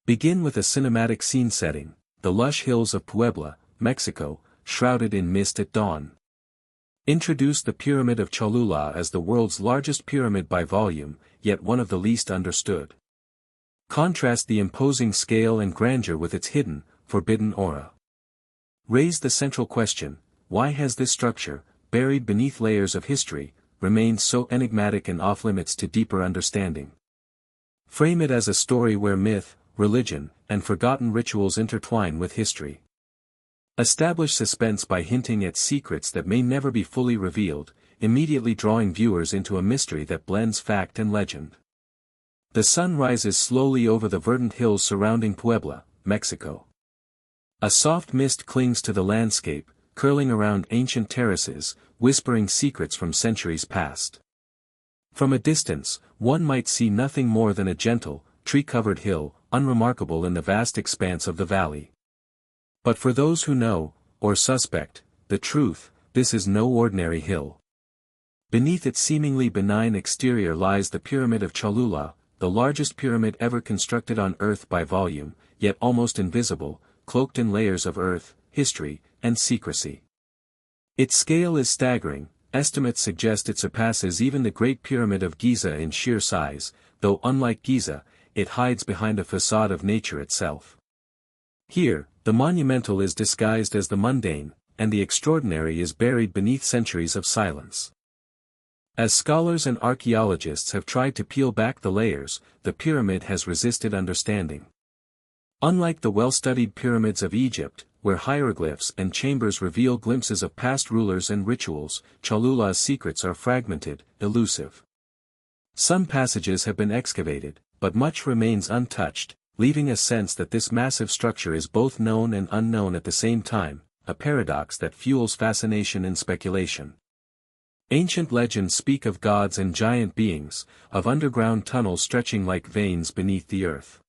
Begin with a cinematic scene setting, the lush hills of Puebla, Mexico, shrouded in mist at dawn. Introduce the Pyramid of Cholula as the world's largest pyramid by volume, yet one of the least understood. Contrast the imposing scale and grandeur with its hidden, forbidden aura. Raise the central question: why has this structure, buried beneath layers of history, remained so enigmatic and off-limits to deeper understanding? Frame it as a story where myth, religion, and forgotten rituals intertwine with history. Establish suspense by hinting at secrets that may never be fully revealed, immediately drawing viewers into a mystery that blends fact and legend. The sun rises slowly over the verdant hills surrounding Puebla, Mexico. A soft mist clings to the landscape, curling around ancient terraces, whispering secrets from centuries past. From a distance, one might see nothing more than a gentle, tree-covered hill, unremarkable in the vast expanse of the valley. But for those who know, or suspect, the truth, this is no ordinary hill. Beneath its seemingly benign exterior lies the Pyramid of Cholula, the largest pyramid ever constructed on Earth by volume, yet almost invisible, cloaked in layers of earth, history, and secrecy. Its scale is staggering. Estimates suggest it surpasses even the Great Pyramid of Giza in sheer size, though unlike Giza, it hides behind a facade of nature itself. Here, the monumental is disguised as the mundane, and the extraordinary is buried beneath centuries of silence. As scholars and archaeologists have tried to peel back the layers, the pyramid has resisted understanding. Unlike the well-studied pyramids of Egypt, where hieroglyphs and chambers reveal glimpses of past rulers and rituals, Cholula's secrets are fragmented, elusive. Some passages have been excavated, but much remains untouched, leaving a sense that this massive structure is both known and unknown at the same time, a paradox that fuels fascination and speculation. Ancient legends speak of gods and giant beings, of underground tunnels stretching like veins beneath the earth.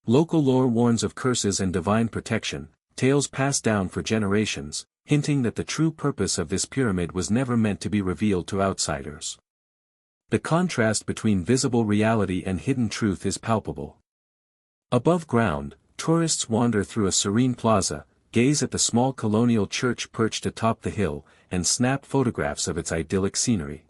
Local lore warns of curses and divine protection, tales passed down for generations, hinting that the true purpose of this pyramid was never meant to be revealed to outsiders. The contrast between visible reality and hidden truth is palpable. Above ground, tourists wander through a serene plaza, gaze at the small colonial church perched atop the hill, and snap photographs of its idyllic scenery.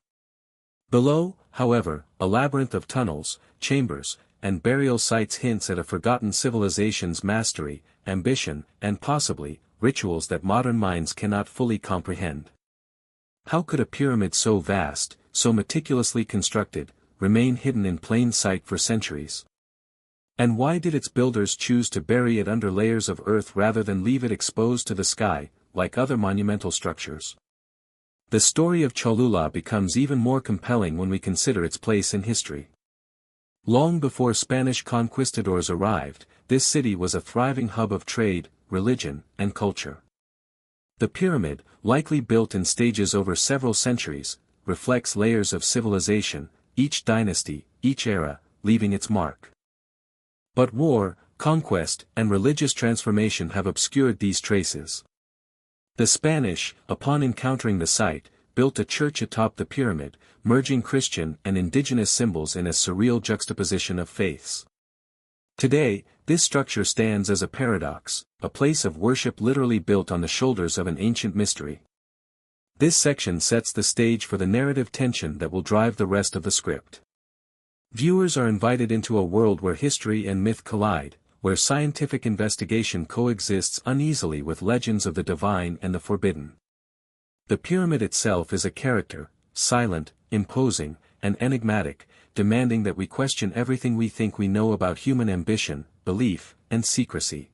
Below, however, a labyrinth of tunnels, chambers, and burial sites hints at a forgotten civilization's mastery, ambition, and possibly, rituals that modern minds cannot fully comprehend. How could a pyramid so vast, so meticulously constructed, remain hidden in plain sight for centuries? And why did its builders choose to bury it under layers of earth rather than leave it exposed to the sky, like other monumental structures? The story of Cholula becomes even more compelling when we consider its place in history. Long before Spanish conquistadors arrived, this city was a thriving hub of trade, religion, and culture. The pyramid, likely built in stages over several centuries, reflects layers of civilization, each dynasty, each era, leaving its mark. But war, conquest, and religious transformation have obscured these traces. The Spanish, upon encountering the site, built a church atop the pyramid, merging Christian and indigenous symbols in a surreal juxtaposition of faiths. Today, this structure stands as a paradox, a place of worship literally built on the shoulders of an ancient mystery. This section sets the stage for the narrative tension that will drive the rest of the script. Viewers are invited into a world where history and myth collide, where scientific investigation coexists uneasily with legends of the divine and the forbidden. The pyramid itself is a character, silent, imposing, and enigmatic, demanding that we question everything we think we know about human ambition, belief, and secrecy.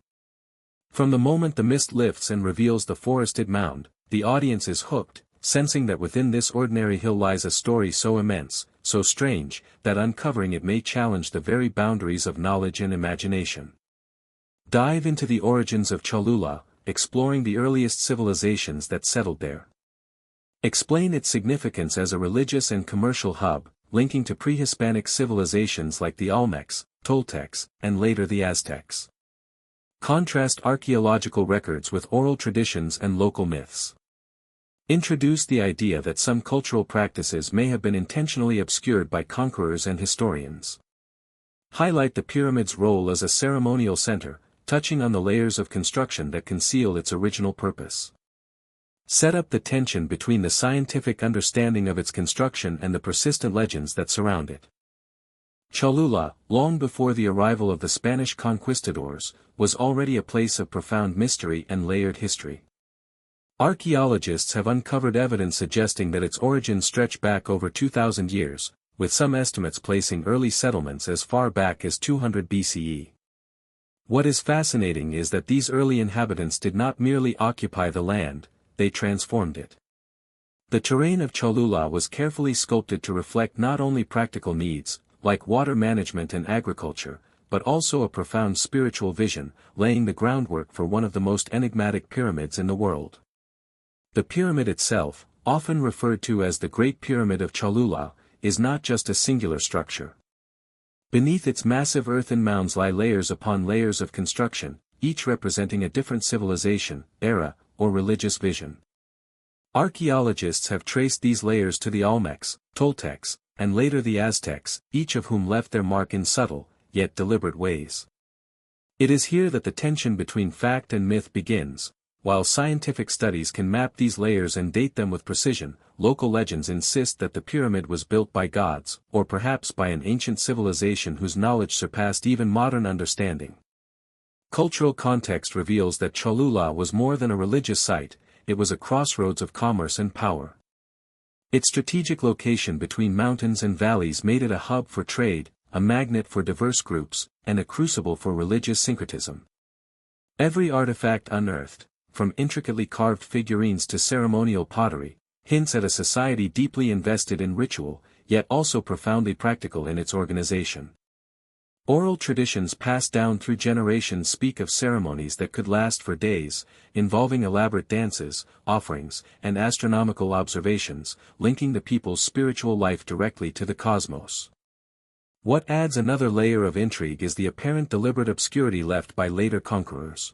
From the moment the mist lifts and reveals the forested mound, the audience is hooked, sensing that within this ordinary hill lies a story so immense, so strange, that uncovering it may challenge the very boundaries of knowledge and imagination. Dive into the origins of Cholula, exploring the earliest civilizations that settled there. Explain its significance as a religious and commercial hub, linking to pre-Hispanic civilizations like the Olmecs, Toltecs, and later the Aztecs. Contrast archaeological records with oral traditions and local myths. Introduce the idea that some cultural practices may have been intentionally obscured by conquerors and historians. Highlight the pyramid's role as a ceremonial center, touching on the layers of construction that conceal its original purpose. Set up the tension between the scientific understanding of its construction and the persistent legends that surround it. Cholula, long before the arrival of the Spanish conquistadors, was already a place of profound mystery and layered history. Archaeologists have uncovered evidence suggesting that its origins stretch back over 2,000 years, with some estimates placing early settlements as far back as 200 BCE. What is fascinating is that these early inhabitants did not merely occupy the land, they transformed it. The terrain of Cholula was carefully sculpted to reflect not only practical needs, like water management and agriculture, but also a profound spiritual vision, laying the groundwork for one of the most enigmatic pyramids in the world. The pyramid itself, often referred to as the Great Pyramid of Cholula, is not just a singular structure. Beneath its massive earthen mounds lie layers upon layers of construction, each representing a different civilization, era, or religious vision. Archaeologists have traced these layers to the Olmecs, Toltecs, and later the Aztecs, each of whom left their mark in subtle, yet deliberate ways. It is here that the tension between fact and myth begins. While scientific studies can map these layers and date them with precision, local legends insist that the pyramid was built by gods, or perhaps by an ancient civilization whose knowledge surpassed even modern understanding. Cultural context reveals that Cholula was more than a religious site, it was a crossroads of commerce and power. Its strategic location between mountains and valleys made it a hub for trade, a magnet for diverse groups, and a crucible for religious syncretism. Every artifact unearthed, from intricately carved figurines to ceremonial pottery, hints at a society deeply invested in ritual, yet also profoundly practical in its organization. Oral traditions passed down through generations speak of ceremonies that could last for days, involving elaborate dances, offerings, and astronomical observations, linking the people's spiritual life directly to the cosmos. What adds another layer of intrigue is the apparent deliberate obscurity left by later conquerors.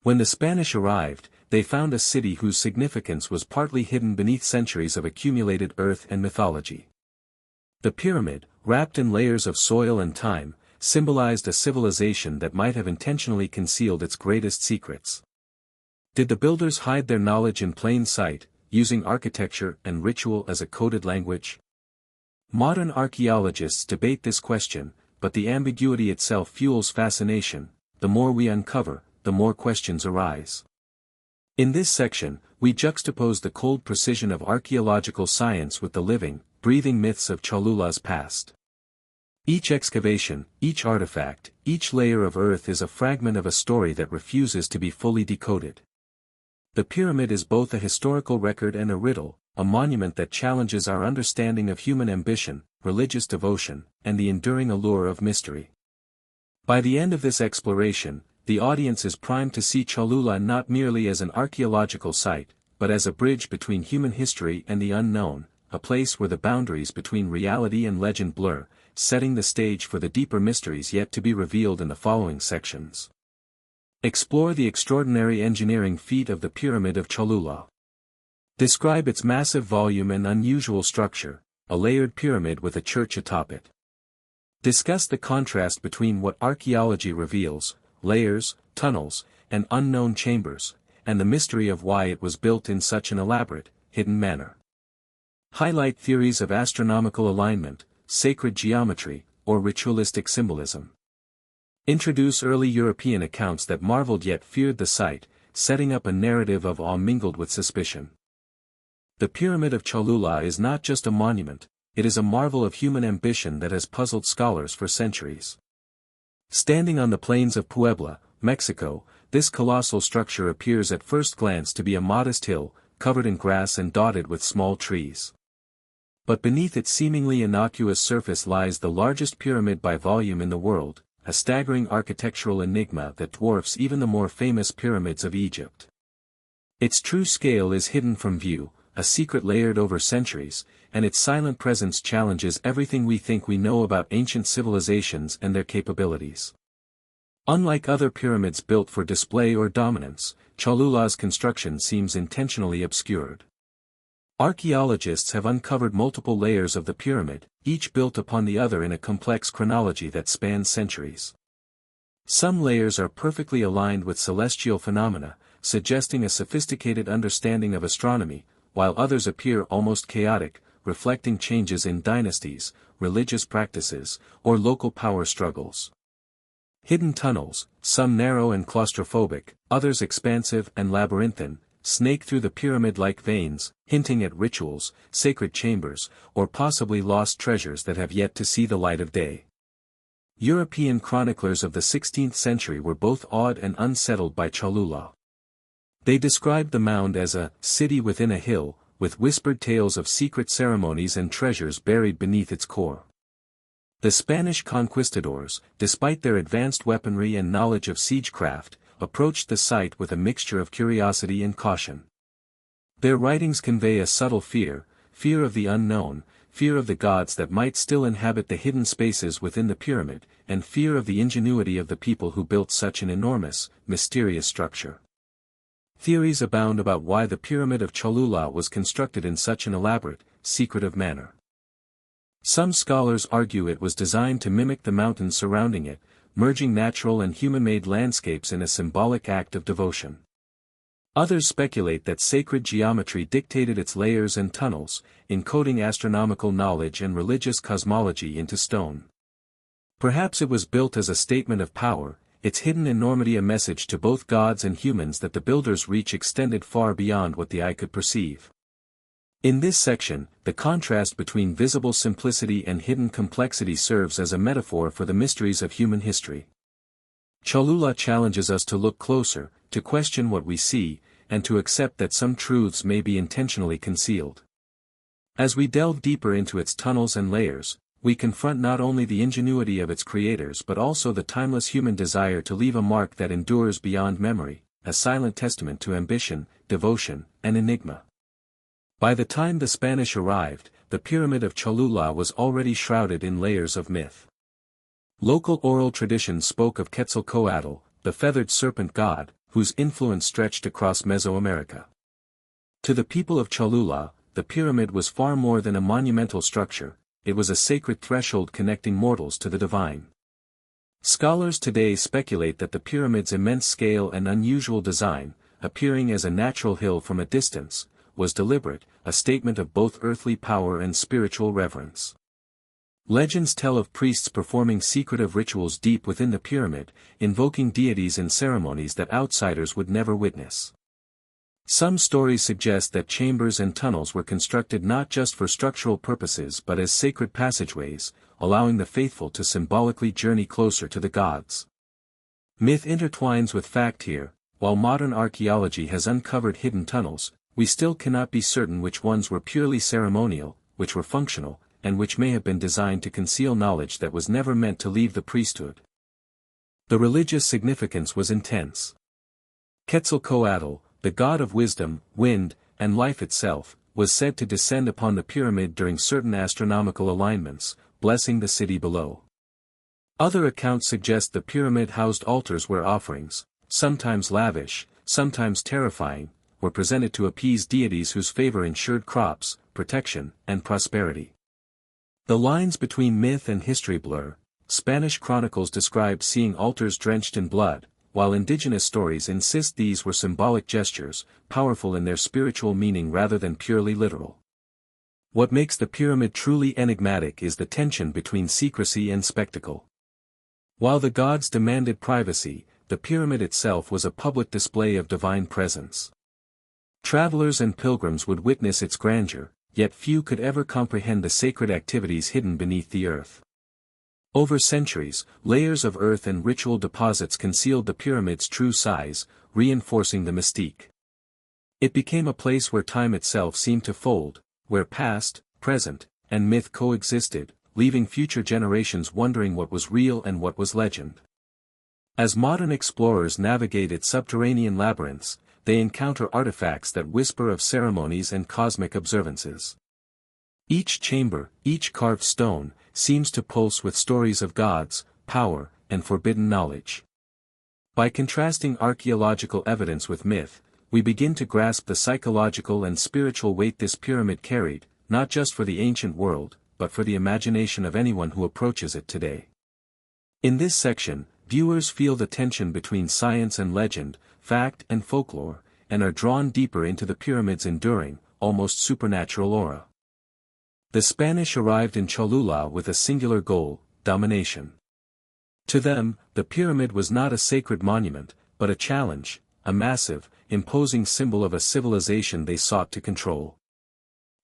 When the Spanish arrived, they found a city whose significance was partly hidden beneath centuries of accumulated earth and mythology. The pyramid, wrapped in layers of soil and time, symbolized a civilization that might have intentionally concealed its greatest secrets. Did the builders hide their knowledge in plain sight, using architecture and ritual as a coded language? Modern archaeologists debate this question, but the ambiguity itself fuels fascination. The more we uncover, the more questions arise. In this section, we juxtapose the cold precision of archaeological science with the living, breathing myths of Cholula's past. Each excavation, each artifact, each layer of earth is a fragment of a story that refuses to be fully decoded. The pyramid is both a historical record and a riddle, a monument that challenges our understanding of human ambition, religious devotion, and the enduring allure of mystery. By the end of this exploration, the audience is primed to see Cholula not merely as an archaeological site, but as a bridge between human history and the unknown, a place where the boundaries between reality and legend blur, setting the stage for the deeper mysteries yet to be revealed in the following sections. Explore the extraordinary engineering feat of the Pyramid of Cholula. Describe its massive volume and unusual structure, a layered pyramid with a church atop it. Discuss the contrast between what archaeology reveals, layers, tunnels, and unknown chambers, and the mystery of why it was built in such an elaborate, hidden manner. Highlight theories of astronomical alignment, sacred geometry, or ritualistic symbolism. Introduce early European accounts that marveled yet feared the site, setting up a narrative of awe mingled with suspicion. The Pyramid of Cholula is not just a monument, it is a marvel of human ambition that has puzzled scholars for centuries. Standing on the plains of Puebla, Mexico, this colossal structure appears at first glance to be a modest hill, covered in grass and dotted with small trees. But beneath its seemingly innocuous surface lies the largest pyramid by volume in the world, a staggering architectural enigma that dwarfs even the more famous pyramids of Egypt. Its true scale is hidden from view, a secret layered over centuries, and its silent presence challenges everything we think we know about ancient civilizations and their capabilities. Unlike other pyramids built for display or dominance, Cholula's construction seems intentionally obscured. Archaeologists have uncovered multiple layers of the pyramid, each built upon the other in a complex chronology that spans centuries. Some layers are perfectly aligned with celestial phenomena, suggesting a sophisticated understanding of astronomy, while others appear almost chaotic, reflecting changes in dynasties, religious practices, or local power struggles. Hidden tunnels, some narrow and claustrophobic, others expansive and labyrinthine, snake through the pyramid-like veins, hinting at rituals, sacred chambers, or possibly lost treasures that have yet to see the light of day. European chroniclers of the 16th century were both awed and unsettled by Cholula. They described the mound as a city within a hill, with whispered tales of secret ceremonies and treasures buried beneath its core. The Spanish conquistadors, despite their advanced weaponry and knowledge of siegecraft, approached the site with a mixture of curiosity and caution. Their writings convey a subtle fear of the unknown, fear of the gods that might still inhabit the hidden spaces within the pyramid, and fear of the ingenuity of the people who built such an enormous, mysterious structure. Theories abound about why the Pyramid of Cholula was constructed in such an elaborate, secretive manner. Some scholars argue it was designed to mimic the mountains surrounding it, merging natural and human-made landscapes in a symbolic act of devotion. Others speculate that sacred geometry dictated its layers and tunnels, encoding astronomical knowledge and religious cosmology into stone. Perhaps it was built as a statement of power, its hidden enormity a message to both gods and humans that the builder's reach extended far beyond what the eye could perceive. In this section, the contrast between visible simplicity and hidden complexity serves as a metaphor for the mysteries of human history. Cholula challenges us to look closer, to question what we see, and to accept that some truths may be intentionally concealed. As we delve deeper into its tunnels and layers, we confront not only the ingenuity of its creators but also the timeless human desire to leave a mark that endures beyond memory, a silent testament to ambition, devotion, and enigma. By the time the Spanish arrived, the Pyramid of Cholula was already shrouded in layers of myth. Local oral traditions spoke of Quetzalcoatl, the feathered serpent god, whose influence stretched across Mesoamerica. To the people of Cholula, the pyramid was far more than a monumental structure, it was a sacred threshold connecting mortals to the divine. Scholars today speculate that the pyramid's immense scale and unusual design, appearing as a natural hill from a distance, was deliberate, a statement of both earthly power and spiritual reverence. Legends tell of priests performing secretive rituals deep within the pyramid, invoking deities in ceremonies that outsiders would never witness. Some stories suggest that chambers and tunnels were constructed not just for structural purposes but as sacred passageways, allowing the faithful to symbolically journey closer to the gods. Myth intertwines with fact here. While modern archaeology has uncovered hidden tunnels, we still cannot be certain which ones were purely ceremonial, which were functional, and which may have been designed to conceal knowledge that was never meant to leave the priesthood. The religious significance was intense. Quetzalcoatl, the god of wisdom, wind, and life itself, was said to descend upon the pyramid during certain astronomical alignments, blessing the city below. Other accounts suggest the pyramid housed altars where offerings, sometimes lavish, sometimes terrifying, were presented to appease deities whose favor ensured crops, protection, and prosperity. The lines between myth and history blur. Spanish chronicles describe seeing altars drenched in blood, while indigenous stories insist these were symbolic gestures, powerful in their spiritual meaning rather than purely literal. What makes the pyramid truly enigmatic is the tension between secrecy and spectacle. While the gods demanded privacy, the pyramid itself was a public display of divine presence. Travelers and pilgrims would witness its grandeur, yet few could ever comprehend the sacred activities hidden beneath the earth. Over centuries, layers of earth and ritual deposits concealed the pyramid's true size, reinforcing the mystique. It became a place where time itself seemed to fold, where past, present, and myth coexisted, leaving future generations wondering what was real and what was legend. As modern explorers navigate its subterranean labyrinths, they encounter artifacts that whisper of ceremonies and cosmic observances. Each chamber, each carved stone, seems to pulse with stories of gods, power, and forbidden knowledge. By contrasting archaeological evidence with myth, we begin to grasp the psychological and spiritual weight this pyramid carried, not just for the ancient world, but for the imagination of anyone who approaches it today. In this section, viewers feel the tension between science and legend, fact and folklore, and are drawn deeper into the pyramid's enduring, almost supernatural aura. The Spanish arrived in Cholula with a singular goal: domination. To them, the pyramid was not a sacred monument, but a challenge, a massive, imposing symbol of a civilization they sought to control.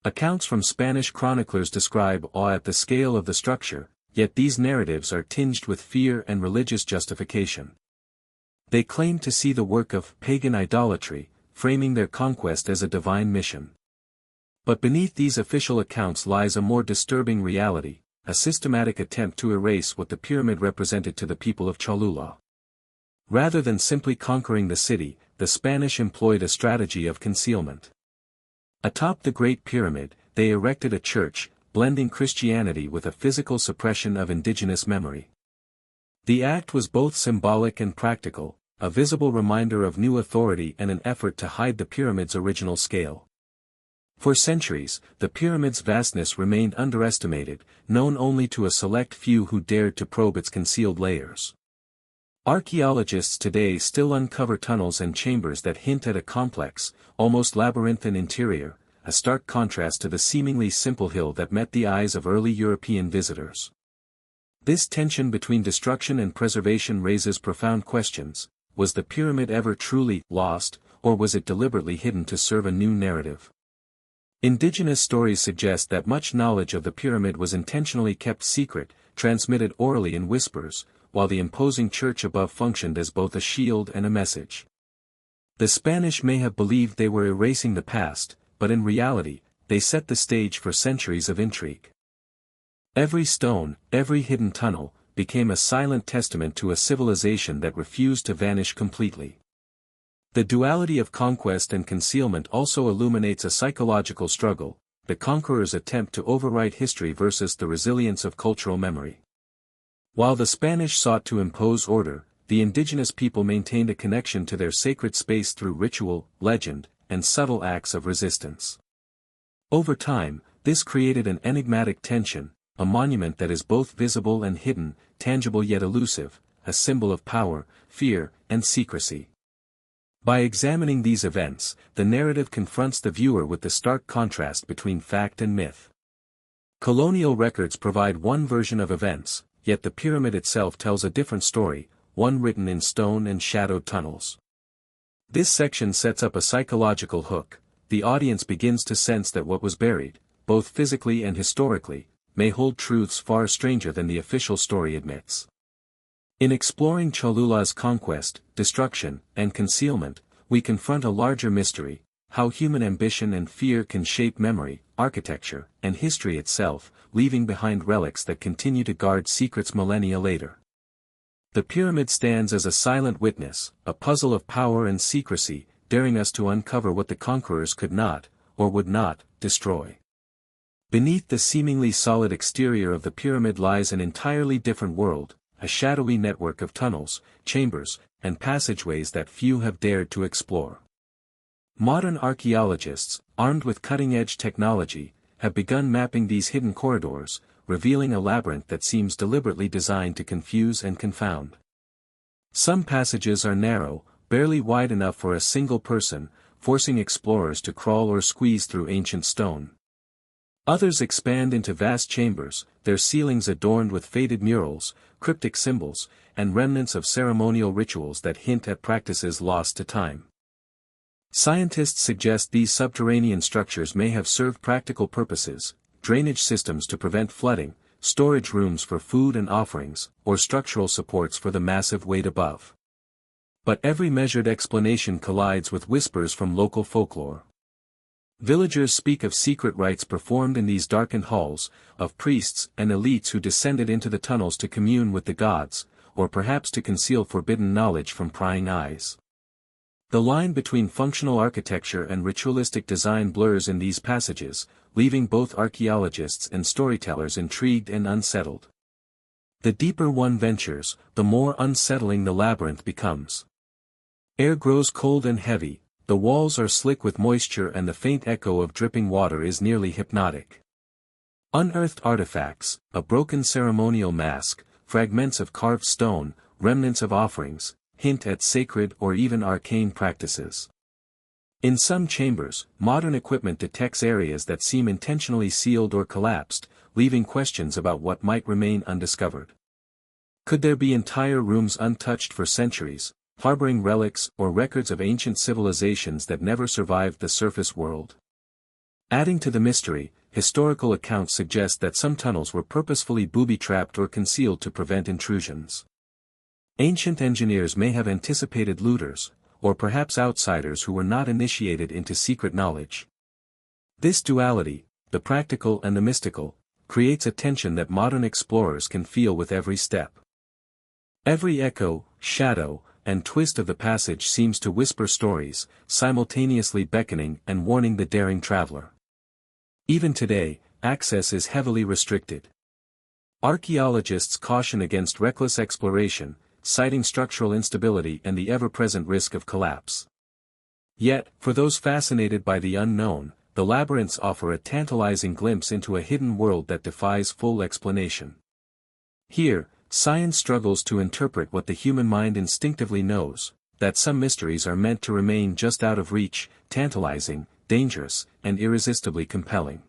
Accounts from Spanish chroniclers describe awe at the scale of the structure, yet these narratives are tinged with fear and religious justification. They claim to see the work of pagan idolatry, framing their conquest as a divine mission. But beneath these official accounts lies a more disturbing reality, a systematic attempt to erase what the pyramid represented to the people of Cholula. Rather than simply conquering the city, the Spanish employed a strategy of concealment. Atop the Great Pyramid, they erected a church, blending Christianity with a physical suppression of indigenous memory. The act was both symbolic and practical, a visible reminder of new authority and an effort to hide the pyramid's original scale. For centuries, the pyramid's vastness remained underestimated, known only to a select few who dared to probe its concealed layers. Archaeologists today still uncover tunnels and chambers that hint at a complex, almost labyrinthine interior, a stark contrast to the seemingly simple hill that met the eyes of early European visitors. This tension between destruction and preservation raises profound questions: was the pyramid ever truly lost, or was it deliberately hidden to serve a new narrative? Indigenous stories suggest that much knowledge of the pyramid was intentionally kept secret, transmitted orally in whispers, while the imposing church above functioned as both a shield and a message. The Spanish may have believed they were erasing the past, but in reality, they set the stage for centuries of intrigue. Every stone, every hidden tunnel, became a silent testament to a civilization that refused to vanish completely. The duality of conquest and concealment also illuminates a psychological struggle, the conqueror's attempt to overwrite history versus the resilience of cultural memory. While the Spanish sought to impose order, the indigenous people maintained a connection to their sacred space through ritual, legend, and subtle acts of resistance. Over time, this created an enigmatic tension, a monument that is both visible and hidden, tangible yet elusive, a symbol of power, fear, and secrecy. By examining these events, the narrative confronts the viewer with the stark contrast between fact and myth. Colonial records provide one version of events, yet the pyramid itself tells a different story, one written in stone and shadowed tunnels. This section sets up a psychological hook. The audience begins to sense that what was buried, both physically and historically, may hold truths far stranger than the official story admits. In exploring Cholula's conquest, destruction, and concealment, we confront a larger mystery: how human ambition and fear can shape memory, architecture, and history itself, leaving behind relics that continue to guard secrets millennia later. The pyramid stands as a silent witness, a puzzle of power and secrecy, daring us to uncover what the conquerors could not, or would not, destroy. Beneath the seemingly solid exterior of the pyramid lies an entirely different world, a shadowy network of tunnels, chambers, and passageways that few have dared to explore. Modern archaeologists, armed with cutting-edge technology, have begun mapping these hidden corridors, revealing a labyrinth that seems deliberately designed to confuse and confound. Some passages are narrow, barely wide enough for a single person, forcing explorers to crawl or squeeze through ancient stone. Others expand into vast chambers, their ceilings adorned with faded murals, cryptic symbols, and remnants of ceremonial rituals that hint at practices lost to time. Scientists suggest these subterranean structures may have served practical purposes: drainage systems to prevent flooding, storage rooms for food and offerings, or structural supports for the massive weight above. But every measured explanation collides with whispers from local folklore. Villagers speak of secret rites performed in these darkened halls, of priests and elites who descended into the tunnels to commune with the gods, or perhaps to conceal forbidden knowledge from prying eyes. The line between functional architecture and ritualistic design blurs in these passages, leaving both archaeologists and storytellers intrigued and unsettled. The deeper one ventures, the more unsettling the labyrinth becomes. Air grows cold and heavy, The walls are slick with moisture and the faint echo of dripping water is nearly hypnotic. Unearthed artifacts, a broken ceremonial mask, fragments of carved stone, remnants of offerings, hint at sacred or even arcane practices. In some chambers, modern equipment detects areas that seem intentionally sealed or collapsed, leaving questions about what might remain undiscovered. Could there be entire rooms untouched for centuries, harboring relics or records of ancient civilizations that never survived the surface world? Adding to the mystery, historical accounts suggest that some tunnels were purposefully booby-trapped or concealed to prevent intrusions. Ancient engineers may have anticipated looters, or perhaps outsiders who were not initiated into secret knowledge. This duality, the practical and the mystical, creates a tension that modern explorers can feel with every step. Every echo, shadow, and twist of the passage seems to whisper stories, simultaneously beckoning and warning the daring traveler. Even today, access is heavily restricted. Archaeologists caution against reckless exploration, citing structural instability and the ever-present risk of collapse. Yet, for those fascinated by the unknown, the labyrinths offer a tantalizing glimpse into a hidden world that defies full explanation. Here, science struggles to interpret what the human mind instinctively knows, that some mysteries are meant to remain just out of reach, tantalizing, dangerous, and irresistibly compelling.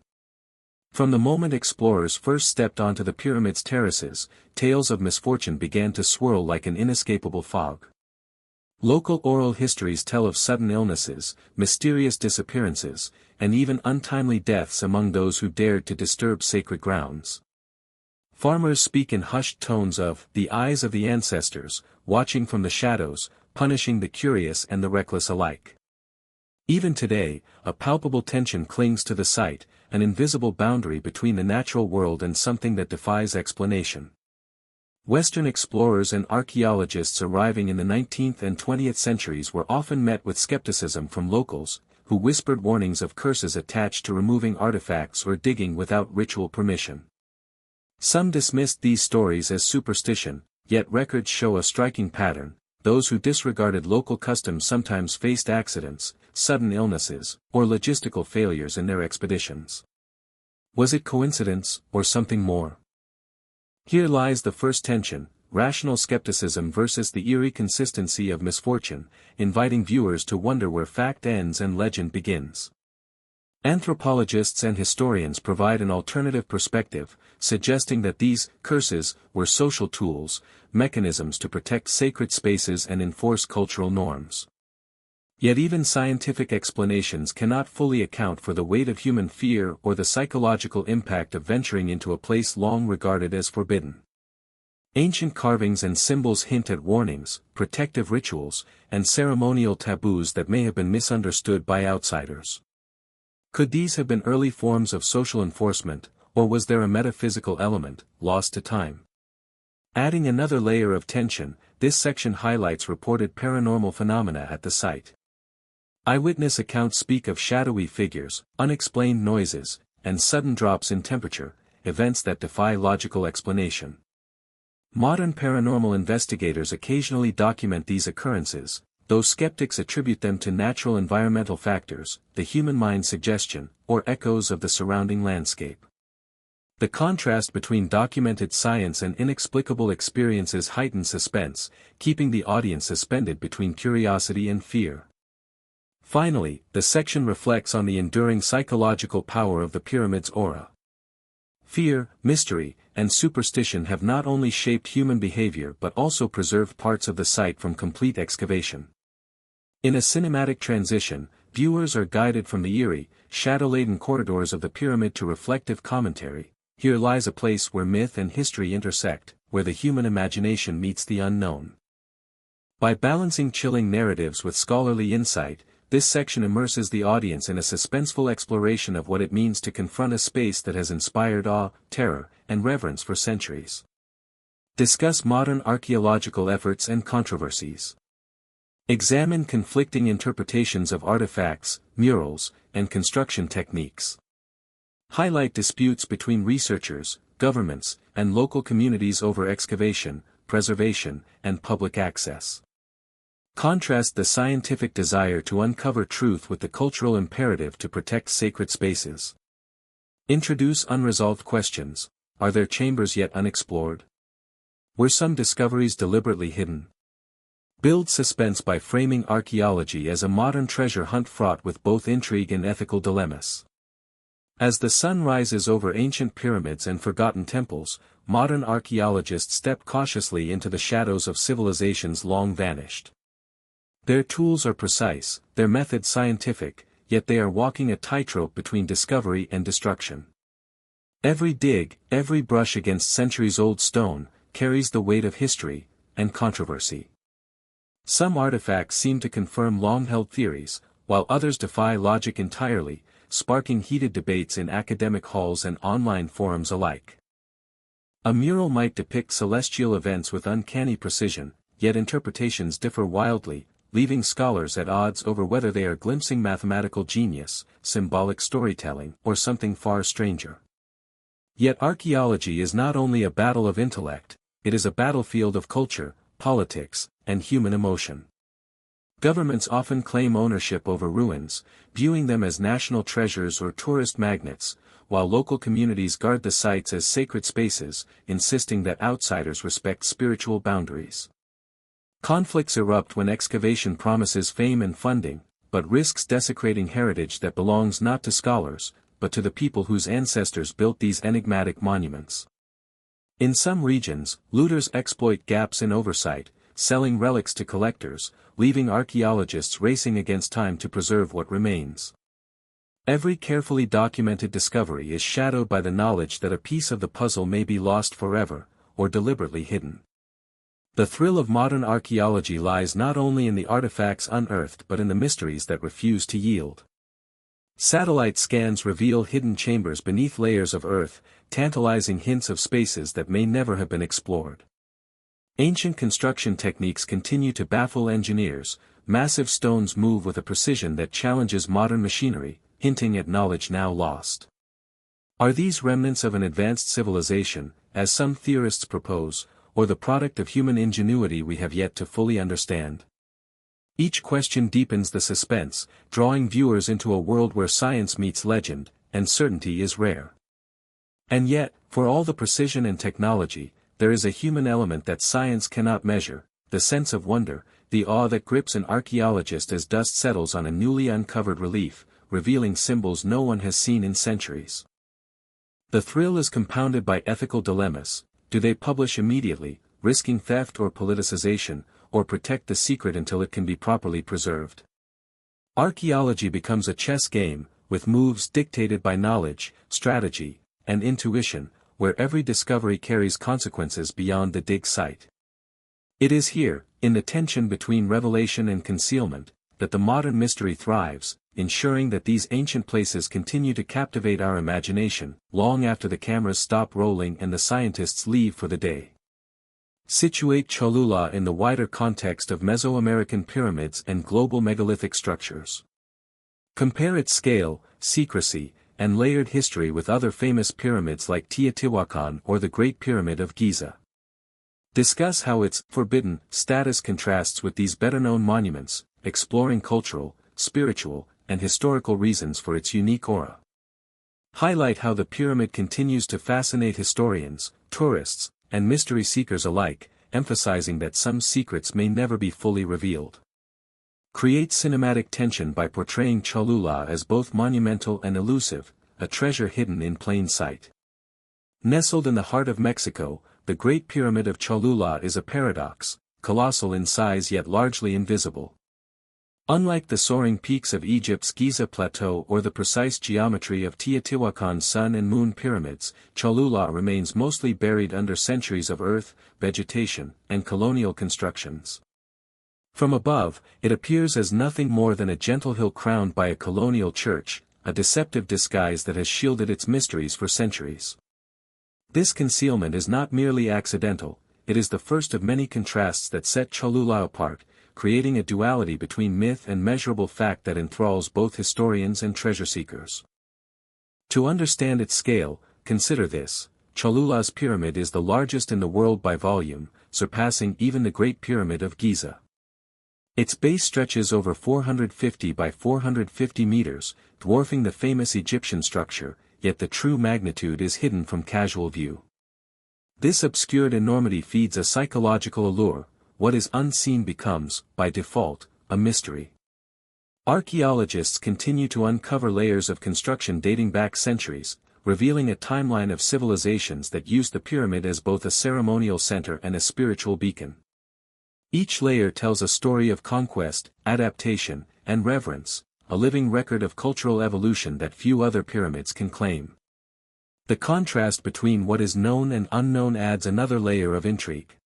From the moment explorers first stepped onto the pyramid's terraces, tales of misfortune began to swirl like an inescapable fog. Local oral histories tell of sudden illnesses, mysterious disappearances, and even untimely deaths among those who dared to disturb sacred grounds. Farmers speak in hushed tones of the eyes of the ancestors, watching from the shadows, punishing the curious and the reckless alike. Even today, a palpable tension clings to the site, an invisible boundary between the natural world and something that defies explanation. Western explorers and archaeologists arriving in the 19th and 20th centuries were often met with skepticism from locals, who whispered warnings of curses attached to removing artifacts or digging without ritual permission. Some dismissed these stories as superstition, yet records show a striking pattern. Those who disregarded local customs sometimes faced accidents, sudden illnesses, or logistical failures in their expeditions. Was it coincidence, or something more? Here lies the first tension, rational skepticism versus the eerie consistency of misfortune, inviting viewers to wonder where fact ends and legend begins. Anthropologists and historians provide an alternative perspective, suggesting that these curses were social tools, mechanisms to protect sacred spaces and enforce cultural norms. Yet even scientific explanations cannot fully account for the weight of human fear or the psychological impact of venturing into a place long regarded as forbidden. Ancient carvings and symbols hint at warnings, protective rituals, and ceremonial taboos that may have been misunderstood by outsiders. Could these have been early forms of social enforcement, or was there a metaphysical element, lost to time? Adding another layer of tension, this section highlights reported paranormal phenomena at the site. Eyewitness accounts speak of shadowy figures, unexplained noises, and sudden drops in temperature, events that defy logical explanation. Modern paranormal investigators occasionally document these occurrences, though skeptics attribute them to natural environmental factors, the human mind suggestion, or echoes of the surrounding landscape. The contrast between documented science and inexplicable experiences heightens suspense, keeping the audience suspended between curiosity and fear. Finally, the section reflects on the enduring psychological power of the pyramid's aura. Fear, mystery, and superstition have not only shaped human behavior but also preserved parts of the site from complete excavation. In a cinematic transition, viewers are guided from the eerie, shadow-laden corridors of the pyramid to reflective commentary. Here lies a place where myth and history intersect, where the human imagination meets the unknown. By balancing chilling narratives with scholarly insight, this section immerses the audience in a suspenseful exploration of what it means to confront a space that has inspired awe, terror, and reverence for centuries. Discuss modern archaeological efforts and controversies. Examine conflicting interpretations of artifacts, murals, and construction techniques. Highlight disputes between researchers, governments, and local communities over excavation, preservation, and public access. Contrast the scientific desire to uncover truth with the cultural imperative to protect sacred spaces. Introduce unresolved questions. Are there chambers yet unexplored? Were some discoveries deliberately hidden? Build suspense by framing archaeology as a modern treasure hunt fraught with both intrigue and ethical dilemmas. As the sun rises over ancient pyramids and forgotten temples, modern archaeologists step cautiously into the shadows of civilizations long vanished. Their tools are precise, their methods scientific, yet they are walking a tightrope between discovery and destruction. Every dig, every brush against centuries-old stone, carries the weight of history and controversy. Some artifacts seem to confirm long-held theories, while others defy logic entirely, sparking heated debates in academic halls and online forums alike. A mural might depict celestial events with uncanny precision, yet interpretations differ wildly, leaving scholars at odds over whether they are glimpsing mathematical genius, symbolic storytelling, or something far stranger. Yet archaeology is not only a battle of intellect, it is a battlefield of culture, politics, and human emotion. Governments often claim ownership over ruins, viewing them as national treasures or tourist magnets, while local communities guard the sites as sacred spaces, insisting that outsiders respect spiritual boundaries. Conflicts erupt when excavation promises fame and funding, but risks desecrating heritage that belongs not to scholars, but to the people whose ancestors built these enigmatic monuments. In some regions, looters exploit gaps in oversight, selling relics to collectors, leaving archaeologists racing against time to preserve what remains. Every carefully documented discovery is shadowed by the knowledge that a piece of the puzzle may be lost forever, or deliberately hidden. The thrill of modern archaeology lies not only in the artifacts unearthed but in the mysteries that refuse to yield. Satellite scans reveal hidden chambers beneath layers of earth, tantalizing hints of spaces that may never have been explored. Ancient construction techniques continue to baffle engineers, massive stones move with a precision that challenges modern machinery, hinting at knowledge now lost. Are these remnants of an advanced civilization, as some theorists propose, or the product of human ingenuity we have yet to fully understand? Each question deepens the suspense, drawing viewers into a world where science meets legend, and certainty is rare. And yet, for all the precision and technology, there is a human element that science cannot measure, the sense of wonder, the awe that grips an archaeologist as dust settles on a newly uncovered relief, revealing symbols no one has seen in centuries. The thrill is compounded by ethical dilemmas. Do they publish immediately, risking theft or politicization, or protect the secret until it can be properly preserved? Archaeology becomes a chess game, with moves dictated by knowledge, strategy, and intuition, where every discovery carries consequences beyond the dig site. It is here, in the tension between revelation and concealment, that the modern mystery thrives, ensuring that these ancient places continue to captivate our imagination, long after the cameras stop rolling and the scientists leave for the day. Situate Cholula in the wider context of Mesoamerican pyramids and global megalithic structures. Compare its scale, secrecy, and layered history with other famous pyramids like Teotihuacan or the Great Pyramid of Giza. Discuss how its forbidden status contrasts with these better-known monuments, exploring cultural, spiritual, and historical reasons for its unique aura. Highlight how the pyramid continues to fascinate historians, tourists, and mystery seekers alike, emphasizing that some secrets may never be fully revealed. Create cinematic tension by portraying Cholula as both monumental and elusive, a treasure hidden in plain sight. Nestled in the heart of Mexico, the Great Pyramid of Cholula is a paradox, colossal in size yet largely invisible. Unlike the soaring peaks of Egypt's Giza Plateau or the precise geometry of Teotihuacan's sun and moon pyramids, Cholula remains mostly buried under centuries of earth, vegetation, and colonial constructions. From above, it appears as nothing more than a gentle hill crowned by a colonial church, a deceptive disguise that has shielded its mysteries for centuries. This concealment is not merely accidental, it is the first of many contrasts that set Cholula apart, creating a duality between myth and measurable fact that enthralls both historians and treasure seekers. To understand its scale, consider this: Cholula's pyramid is the largest in the world by volume, surpassing even the Great Pyramid of Giza. Its base stretches over 450 by 450 meters, dwarfing the famous Egyptian structure, yet the true magnitude is hidden from casual view. This obscured enormity feeds a psychological allure. What is unseen becomes, by default, a mystery. Archaeologists continue to uncover layers of construction dating back centuries, revealing a timeline of civilizations that used the pyramid as both a ceremonial center and a spiritual beacon. Each layer tells a story of conquest, adaptation, and reverence, a living record of cultural evolution that few other pyramids can claim. The contrast between what is known and unknown adds another layer of intrigue.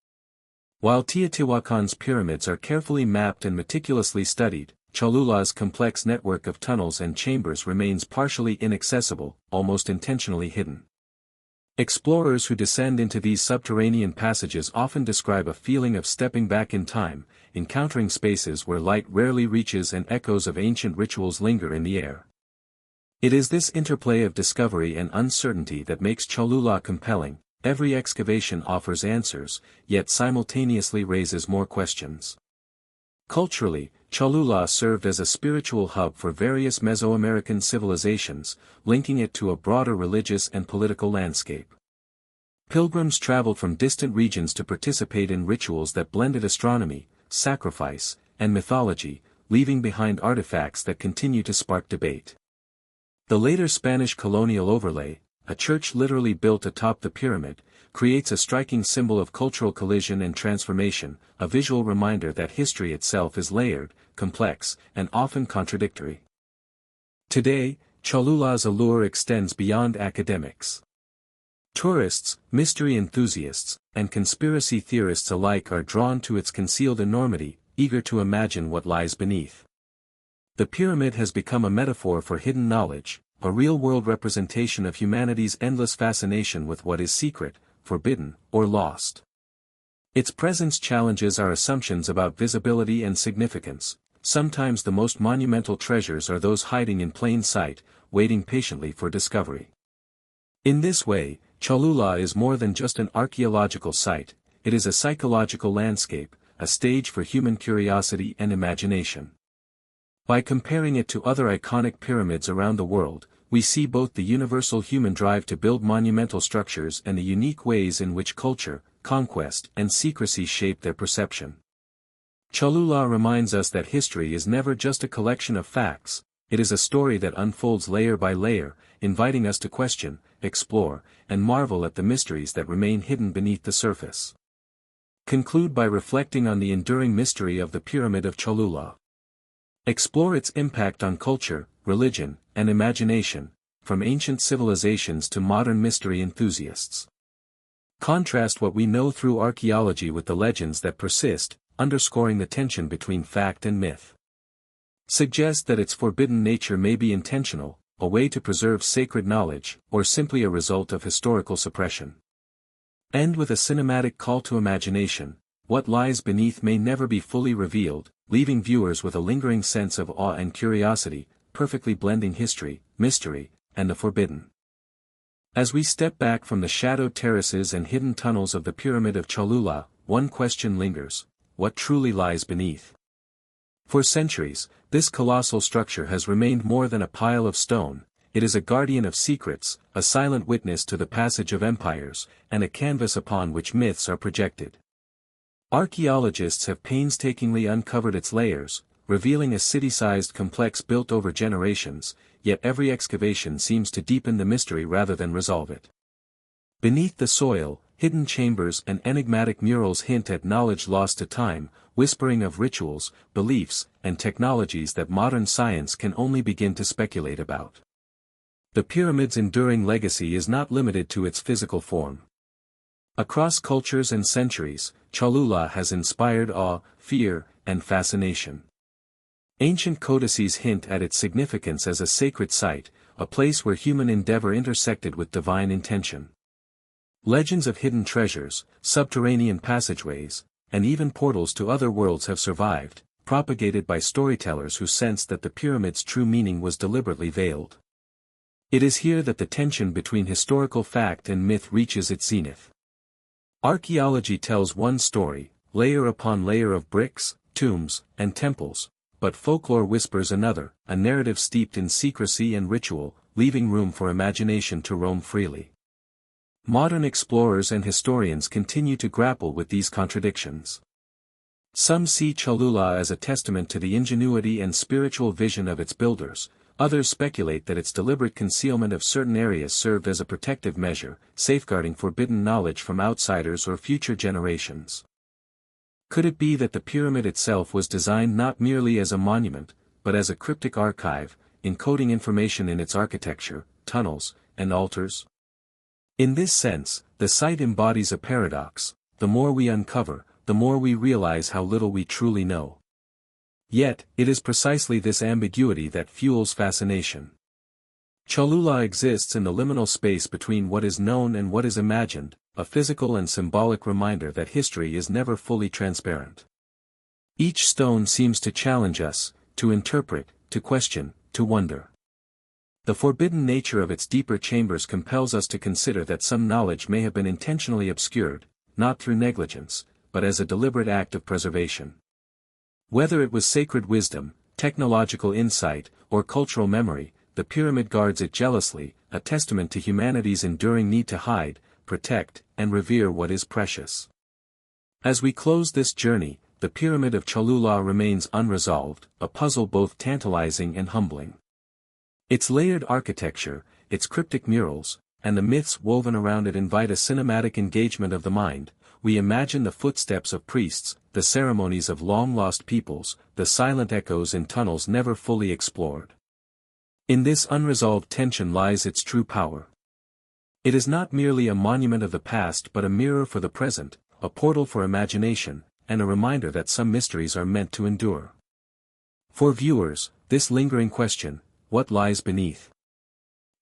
While Teotihuacan's pyramids are carefully mapped and meticulously studied, Cholula's complex network of tunnels and chambers remains partially inaccessible, almost intentionally hidden. Explorers who descend into these subterranean passages often describe a feeling of stepping back in time, encountering spaces where light rarely reaches and echoes of ancient rituals linger in the air. It is this interplay of discovery and uncertainty that makes Cholula compelling. Every excavation offers answers, yet simultaneously raises more questions. Culturally, Cholula served as a spiritual hub for various Mesoamerican civilizations, linking it to a broader religious and political landscape. Pilgrims traveled from distant regions to participate in rituals that blended astronomy, sacrifice, and mythology, leaving behind artifacts that continue to spark debate. The later Spanish colonial overlay, a church literally built atop the pyramid, creates a striking symbol of cultural collision and transformation, a visual reminder that history itself is layered, complex, and often contradictory. Today, Cholula's allure extends beyond academics. Tourists, mystery enthusiasts, and conspiracy theorists alike are drawn to its concealed enormity, eager to imagine what lies beneath. The pyramid has become a metaphor for hidden knowledge, a real-world representation of humanity's endless fascination with what is secret, forbidden, or lost. Its presence challenges our assumptions about visibility and significance. Sometimes the most monumental treasures are those hiding in plain sight, waiting patiently for discovery. In this way, Cholula is more than just an archaeological site, it is a psychological landscape, a stage for human curiosity and imagination. By comparing it to other iconic pyramids around the world, we see both the universal human drive to build monumental structures and the unique ways in which culture, conquest, and secrecy shape their perception. Cholula reminds us that history is never just a collection of facts, it is a story that unfolds layer by layer, inviting us to question, explore, and marvel at the mysteries that remain hidden beneath the surface. Conclude by reflecting on the enduring mystery of the Pyramid of Cholula. Explore its impact on culture, religion, and imagination, from ancient civilizations to modern mystery enthusiasts. Contrast what we know through archaeology with the legends that persist, underscoring the tension between fact and myth. Suggest that its forbidden nature may be intentional, a way to preserve sacred knowledge, or simply a result of historical suppression. End with a cinematic call to imagination. What lies beneath may never be fully revealed, leaving viewers with a lingering sense of awe and curiosity, perfectly blending history, mystery, and the forbidden. As we step back from the shadowed terraces and hidden tunnels of the Pyramid of Cholula, one question lingers: what truly lies beneath? For centuries, this colossal structure has remained more than a pile of stone. It is a guardian of secrets, a silent witness to the passage of empires, and a canvas upon which myths are projected. Archaeologists have painstakingly uncovered its layers, revealing a city-sized complex built over generations, yet every excavation seems to deepen the mystery rather than resolve it. Beneath the soil, hidden chambers and enigmatic murals hint at knowledge lost to time, whispering of rituals, beliefs, and technologies that modern science can only begin to speculate about. The pyramid's enduring legacy is not limited to its physical form. Across cultures and centuries, Cholula has inspired awe, fear, and fascination. Ancient codices hint at its significance as a sacred site, a place where human endeavor intersected with divine intention. Legends of hidden treasures, subterranean passageways, and even portals to other worlds have survived, propagated by storytellers who sensed that the pyramid's true meaning was deliberately veiled. It is here that the tension between historical fact and myth reaches its zenith. Archaeology tells one story, layer upon layer of bricks, tombs, and temples, but folklore whispers another, a narrative steeped in secrecy and ritual, leaving room for imagination to roam freely. Modern explorers and historians continue to grapple with these contradictions. Some see Cholula as a testament to the ingenuity and spiritual vision of its builders, others speculate that its deliberate concealment of certain areas served as a protective measure, safeguarding forbidden knowledge from outsiders or future generations. Could it be that the pyramid itself was designed not merely as a monument, but as a cryptic archive, encoding information in its architecture, tunnels, and altars? In this sense, the site embodies a paradox: the more we uncover, the more we realize how little we truly know. Yet, it is precisely this ambiguity that fuels fascination. Cholula exists in the liminal space between what is known and what is imagined, a physical and symbolic reminder that history is never fully transparent. Each stone seems to challenge us, to interpret, to question, to wonder. The forbidden nature of its deeper chambers compels us to consider that some knowledge may have been intentionally obscured, not through negligence, but as a deliberate act of preservation. Whether it was sacred wisdom, technological insight, or cultural memory, the pyramid guards it jealously, a testament to humanity's enduring need to hide, protect, and revere what is precious. As we close this journey, the Pyramid of Cholula remains unresolved, a puzzle both tantalizing and humbling. Its layered architecture, its cryptic murals, and the myths woven around it invite a cinematic engagement of the mind. We imagine the footsteps of priests, the ceremonies of long-lost peoples, the silent echoes in tunnels never fully explored. In this unresolved tension lies its true power. It is not merely a monument of the past but a mirror for the present, a portal for imagination, and a reminder that some mysteries are meant to endure. For viewers, this lingering question, what lies beneath,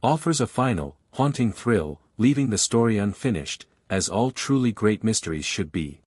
offers a final, haunting thrill, leaving the story unfinished, as all truly great mysteries should be.